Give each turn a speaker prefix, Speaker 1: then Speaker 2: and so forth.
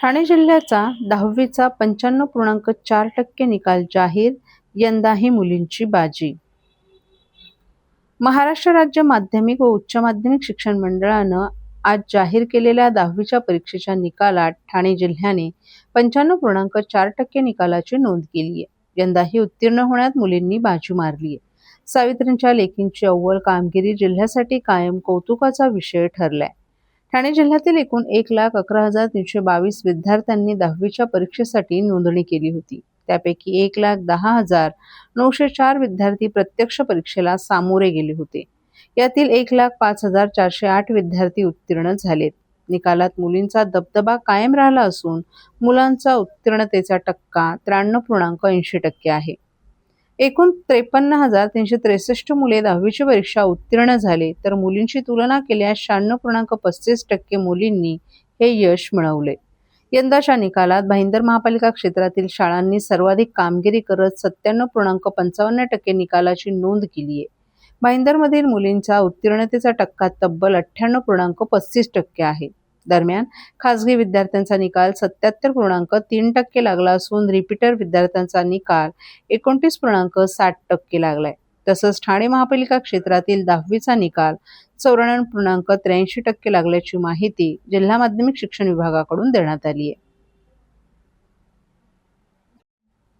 Speaker 1: ठाणे जिल्ह्याचा 10वीचा 95.4% निकाल जाहीर, यंदाही मुलींची बाजी. महाराष्ट्र राज्य माध्यमिक व उच्च माध्यमिक शिक्षण मंडळानं आज जाहीर केलेल्या 10वीच्या परीक्षेच्या निकालात ठाणे जिल्ह्याने 95.4% निकालाची नोंद केली आहे. यंदाही उत्तीर्ण होण्यात मुलींनी बाजी मारली आहे. सावित्रींच्या लेकींची अव्वल कामगिरी जिल्ह्यासाठी कायम कौतुकाचा विषय ठरलाय. ठाणे जिल्ह्यातील एकूण 1,11,322 विद्यार्थ्यांनी 10वीच्या परीक्षेसाठी नोंदणी केली होती. त्यापैकी 1,10,904 विद्यार्थी प्रत्यक्ष परीक्षेला सामोरे गेले होते. यातील 1,05,408 विद्यार्थी उत्तीर्ण झालेत. निकालात मुलींचा दबदबा कायम राहिला असून मुलांचा उत्तीर्णतेचा टक्का 93.80% आहे. एकूण 53,363 मुले 10वीची परीक्षा उत्तीर्ण झाले, तर मुलींची तुलना केल्यास 96.35% मुलींनी हे यश मिळवले. यंदाच्या निकालात भाईंदर महापालिका क्षेत्रातील शाळांनी सर्वाधिक कामगिरी करत 97.55% निकालाची नोंद केली आहे. भाईंदरमधील मुलींचा उत्तीर्णतेचा टक्का तब्बल 98.35% आहे. दरम्यान खासगी विद्यार्थ्यांचा निकाल 77.3% लागला असून रिपीटर विद्यार्थ्यांचा निकाल 29.60% लागलाय. तसंच ठाणे महापालिका क्षेत्रातील 10वीचा निकाल 94.83% लागल्याची माहिती जिल्हा माध्यमिक शिक्षण विभागाकडून देण्यात आली आहे.